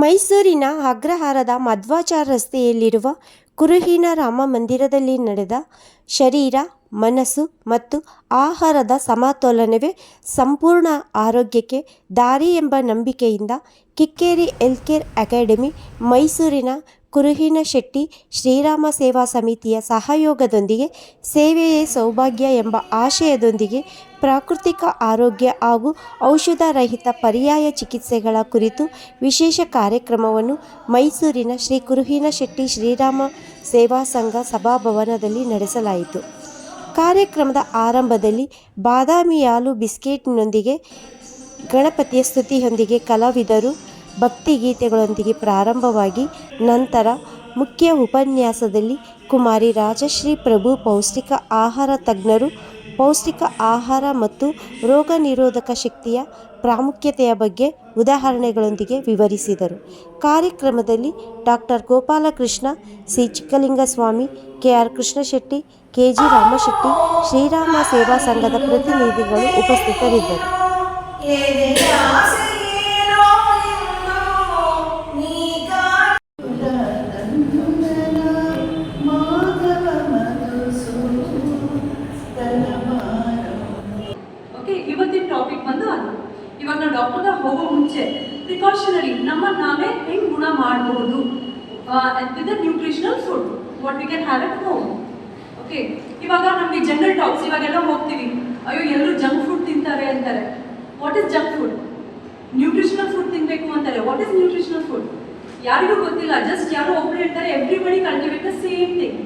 ಮೈಸೂರಿನ ಅಗ್ರಹಾರದ ಮಧ್ವಾಚಾರ ರಸ್ತೆಯಲ್ಲಿರುವ ಕುರುಹಿನ ರಾಮ ಮಂದಿರದಲ್ಲಿ ನಡೆದ ಶರೀರ, ಮನಸ್ಸು ಮತ್ತು ಆಹಾರದ ಸಮತೋಲನವೇ ಸಂಪೂರ್ಣ ಆರೋಗ್ಯಕ್ಕೆ ದಾರಿ ಎಂಬ ನಂಬಿಕೆಯಿಂದ ಕಿಕ್ಕೇರಿ ಹೆಲ್ತ್ಕೇರ್ ಅಕಾಡೆಮಿ, ಮೈಸೂರಿನ ಕುರುಹಿನ ಶೆಟ್ಟಿ ಶ್ರೀರಾಮ ಸೇವಾ ಸಮಿತಿಯ ಸಹಯೋಗದೊಂದಿಗೆ ಸೇವೆಯೇ ಸೌಭಾಗ್ಯ ಎಂಬ ಆಶಯದೊಂದಿಗೆ ಪ್ರಾಕೃತಿಕ ಆರೋಗ್ಯ ಹಾಗೂ ಔಷಧ ರಹಿತ ಪರ್ಯಾಯ ಚಿಕಿತ್ಸೆಗಳ ಕುರಿತು ವಿಶೇಷ ಕಾರ್ಯಕ್ರಮವನ್ನು ಮೈಸೂರಿನ ಶ್ರೀ ಕುರುಹಿನ ಶೆಟ್ಟಿ ಶ್ರೀರಾಮ ಸೇವಾ ಸಂಘ ಸಭಾಭವನದಲ್ಲಿ ನಡೆಸಲಾಯಿತು. ಕಾರ್ಯಕ್ರಮದ ಆರಂಭದಲ್ಲಿ ಬಾದಾಮಿ ಹಾಲು ಬಿಸ್ಕೆಟ್ನೊಂದಿಗೆ ಗಣಪತಿಯ ಸ್ತುತಿಯೊಂದಿಗೆ ಕಲಾವಿದರು ಭಕ್ತಿಗೀತೆಗಳೊಂದಿಗೆ ಪ್ರಾರಂಭವಾಗಿ, ನಂತರ ಮುಖ್ಯ ಉಪನ್ಯಾಸದಲ್ಲಿ ಕುಮಾರಿ ರಾಜಶ್ರೀ ಪ್ರಭು ಪೌಷ್ಟಿಕ ಆಹಾರ ತಜ್ಞರು ಪೌಷ್ಟಿಕ ಆಹಾರ ಮತ್ತು ರೋಗ ನಿರೋಧಕ ಶಕ್ತಿಯ ಪ್ರಾಮುಖ್ಯತೆಯ ಬಗ್ಗೆ ಉದಾಹರಣೆಗಳೊಂದಿಗೆ ವಿವರಿಸಿದರು. ಕಾರ್ಯಕ್ರಮದಲ್ಲಿ doctor Gopalakrishna, C Chikkalingaswamy, KR Krishnashetty, KG Ramashetty, Sriram Seva ಸಂಘದ ಪ್ರತಿನಿಧಿಗಳು ಉಪಸ್ಥಿತರಿದ್ದರು. ಇವತ್ತಿನ ಟಾಪಿಕ್ ಬಂದು ಅದು. ಇವಾಗ ನಾವು ಡಾಕ್ಟರ್ಗೆ ಹೋಗೋ ಮುಂಚೆ ಪ್ರಿಕಾಷನರಿ ನಮ್ಮನ್ನು ನಾವೇ ಹೆಂಗೆ ಗುಣ ಮಾಡಬಹುದು with the nutritional food what we can have at home. Okay, ಇವಾಗ ನಮಗೆ ಜನರಲ್ ಟಾಕ್ಸ್, ಇವಾಗೆಲ್ಲ ಹೋಗ್ತೀವಿ, ಅಯ್ಯೋ ಎಲ್ಲರೂ ಜಂಕ್ ಫುಡ್ ತಿಂತಾರೆ ಅಂತಾರೆ. What is junk food? Nutritional food ತಿನ್ನಬೇಕು ಅಂತಾರೆ. What is nutritional food? ಯಾರಿಗೂ ಗೊತ್ತಿಲ್ಲ. ಜಸ್ಟ್ ಯಾರೋ ಒಬ್ರು ಹೇಳ್ತಾರೆ, everybody cultivate the same thing.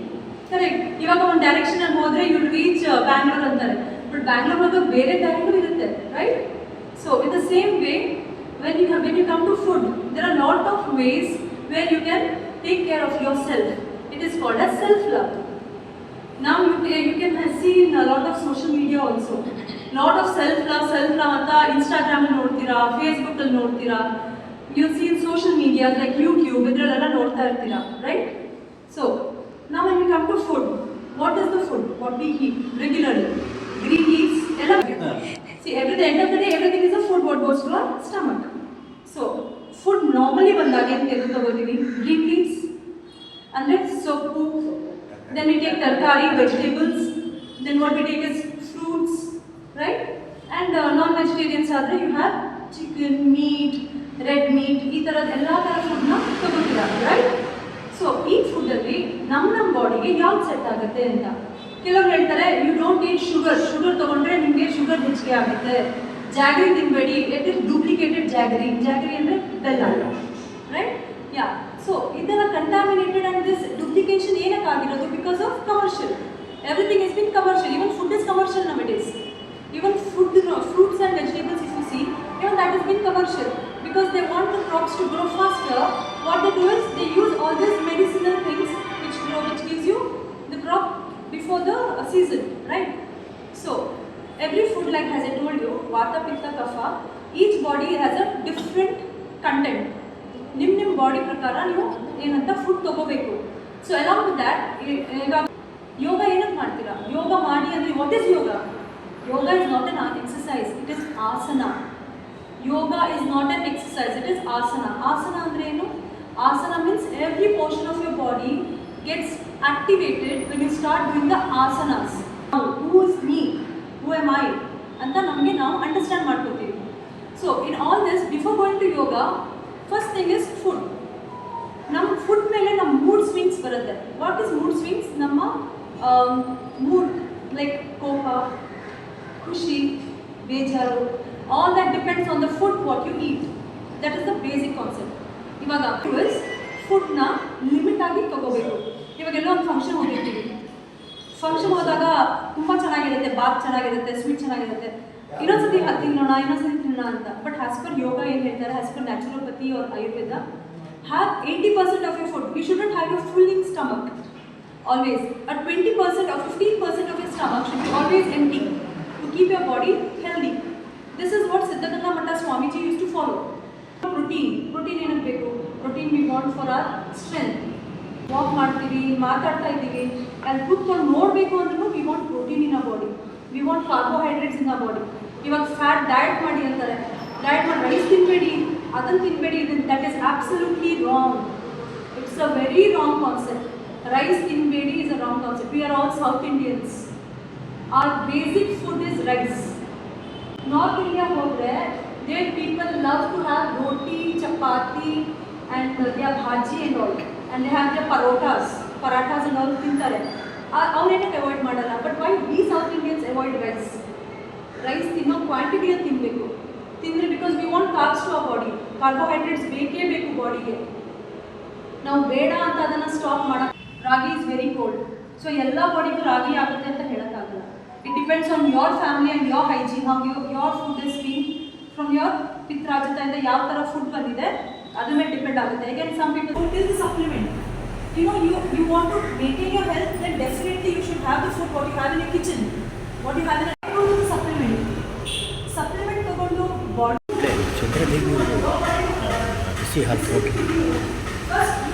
Correct. ಇವಾಗ ಒಂದು ಡೈರೆಕ್ಷನ್ ಅಲ್ಲಿ ಹೋದ್ರೆ ಯು ರೀಚ್ ಬ್ಯಾಂಗ್ಳೂರ್ ಅಂತಾರೆ, ಬಟ್ ಬ್ಯಾಂಗ್ಳೂರ್ ಹೋಗೋದು ಬೇರೆ ದಾರಿನೂ ಇರುತ್ತೆ, right? So in the same way when you come to food, there are lot of ways where you can take care of yourself. It is called as self love. Now you can see in a lot of social media also, lot of self love anta Instagram ಅಲ್ಲಿ ನೋಡ್ತೀರಾ, Facebook ಅಲ್ಲಿ ನೋಡ್ತೀರಾ, you see in social media like YouTube ಇದ್ರಲ್ಲೆಲ್ಲ ನೋಡ್ತಾ ಇರ್ತೀರಾ, right? So now when we come to food, what is the food what we eat regularly? Green leaves ella. See, at the end of the day everything is a food what goes to our stomach. So food normally ಬಂದಾಗ ಏನು ತೆಗೆದುಕೊಳ್ಳೋದಿವಿ? green leaves ಅಂದ್ರೆ ಸೊಪ್ಪು, then we take tarkari, vegetables, then what we take is fruits, right? And non-vegetarians ಆದರೆ you have chicken, meat, red meat, ಈ ಥರದ ಎಲ್ಲ ಥರ ಫುಡ್ನ ತಗೋತೀರಾ, ರೈಟ್? ಸೊ ಈ ಫುಡ್ಡಲ್ಲಿ ನಮ್ಮ ಬಾಡಿಗೆ ಯಾವ್ದು ಸೆಟ್ ಆಗುತ್ತೆ ಅಂತ. ಕೆಲವರು ಹೇಳ್ತಾರೆ ಯು ಡೋಂಟ್ ಈಟ್ ಶುಗರ್ ತೊಗೊಂಡ್ರೆ ನಿಮಗೆ ಶುಗರ್ ಹೆಚ್ಚಿಗೆ ಆಗುತ್ತೆ, ಜಾಗರಿ ತಿನ್ನಬೇಡಿ, ಇಟ್ ಇಸ್ ಡೂಪ್ಲಿಕೇಟೆಡ್ ಜಾಗರಿ ಅಂದರೆ ಬೆಲ್ಲ, ರೈಟ್? ಯಾ. ಸೊ ಇದೆಲ್ಲ ಕಂಟಾಮಿನೇಟೆಡ್ ಆ್ಯಂಡ್ ದಿಸ್ ಡೂಪ್ಲಿಕೇಶನ್ ಏನಕ್ಕೆ ಆಗಿರೋದು? Because of commercial. Everything is been commercial. Even food is commercial now it is. Even food, fruits and vegetables, if you see, even that has been commercial, because they want the crops to grow faster. What they do is they use all these medicinal things which gives you the crop before the season, right? So every food, like as I told you, vata, pitta, kapha, each body has a different content. ನಿಮ್ಮ body ಪ್ರಕಾರ ನೀವು ಏನಂತ food ತಗೋಬೇಕು. So along with that, ಈಗ ಯೋಗ ಏನಕ್ಕೆ ಮಾಡ್ತೀರಾ? ಯೋಗ ಮಾಡಿ ಅಂದರೆ what is yoga? Yoga is not an exercise, it is asana. Yoga is not an exercise, it is asana. Asana andre enu? Asana means every portion of your body gets activated when you start doing the asanas. Now, who is me? Who am I? Anta namge now understand ಮಾಡ್ಕೊತೀವಿ. So in all this, before going to yoga, first thing is food. ನಮ್ಮ food ಮೇಲೆ ನಮ್ಮ mood swings ಬರುತ್ತೆ. What is mood swings? ನಮ್ಮ mood like ಕೋಪ, ಖುಷಿ, ಬೇಜಾರು, all that depends on the food what you eat. That is the basic concept. ಇವಾಗ ಫುಡ್ನ ಲಿಮಿಟ್ ಆಗಿ ತಗೋಬೇಕು. ಇವಾಗೆಲ್ಲ ಒಂದು ಫಂಕ್ಷನ್ ಹೋಗಿರ್ತೀವಿ, ಫಂಕ್ಷನ್ ಹೋದಾಗ ತುಂಬ ಚೆನ್ನಾಗಿರುತ್ತೆ, ಬಾತ್ ಚೆನ್ನಾಗಿರುತ್ತೆ, ಸ್ವೀಟ್ ಚೆನ್ನಾಗಿರುತ್ತೆ, ಇನ್ನೊಂದ್ಸತಿ ತಿನ್ನೋಣ ಅಂತ. ಬಟ್ ಆಸ್ ಪರ್ ಯೋಗ ಏನು ಹೇಳ್ತಾರೆ, as per naturopathy or Ayurveda, have 80% of your food. You shouldn't have your filling stomach always. At 20% or 15% of your stomach should be always empty to keep your body healthy. This is what Siddhaganga Matta Swamiji used to follow. Protein ಏನಕ್ಕೆ ಬೇಕು? Protein we want for our strength. Walk ಮಾಡ್ತೀವಿ, ಮಾತಾಡ್ತಾ ಇದ್ದೀವಿ, ಅಲ್ಲಿ ಕೂತ್ಕೊಂಡು ನೋಡಬೇಕು ಅಂದ್ರೂ we want protein in our body. We want carbohydrates in our body. ಇವಾಗ ಫ್ಯಾಟ್ ಡಯಟ್ ಮಾಡಿ ಅಂತಾರೆ, ಡಯಟ್ ಮಾಡಿ ರೈಸ್ ತಿನ್ನಬೇಡಿ, ಅದನ್ನು ತಿನ್ನಬೇಡಿ ಇದನ್ನು, that is absolutely wrong. It's a very wrong concept. Rice ತಿನ್ನಬೇಡಿ is a wrong concept. We are all South Indians. Our basic food is rice. North India ಹೋದರೆ there people love to have roti, chapati and they bhaji and all, and they have they parathas and all ತಿಂತಾರೆ. ಅವ್ರೇನಕ್ಕೆ avoid ಮಾಡಲ್ಲ. But why we south Indians avoid rice? Rice ತಿನ್ನೋ ಕ್ವಾಂಟಿಟಿಯನ್ನು ತಿನ್ನಬೇಕು. ತಿಂದರೆ because we want carbs to our body. Carbohydrates ಬೇಕೇ ಬೇಕು ಬಾಡಿಗೆ. ನಾವು ಬೇಡ ಅಂತ ಅದನ್ನು ಸ್ಟಾಪ್ ಮಾಡೋಕ್ಕೆ. Ragi is very cold, so ಎಲ್ಲ ಬಾಡಿಗೂ ರಾಗಿ ಆಗುತ್ತೆ ಅಂತ ಹೇಳೋಕ್ಕಾಗಲ್ಲ. It depends on your family and your hygiene, how your food is been from your ಪಿತ್ರಾಜಿತದಿಂದ ಯಾವ ಥರ ಫುಡ್ ಬಂದಿದೆ ಅದ್ರ ಮೇಲೆ ಡಿಪೆಂಡ್ ಆಗುತ್ತೆ. Again some people food is the supplement. You want to maintain your health, then definitely you should have the food what you have in your kitchen, what you have in a supplement. Supplement ತಗೊಂಡು body ಚಂದ್ರದೇವಿ ಬಿಸಿ ಹಾಲು first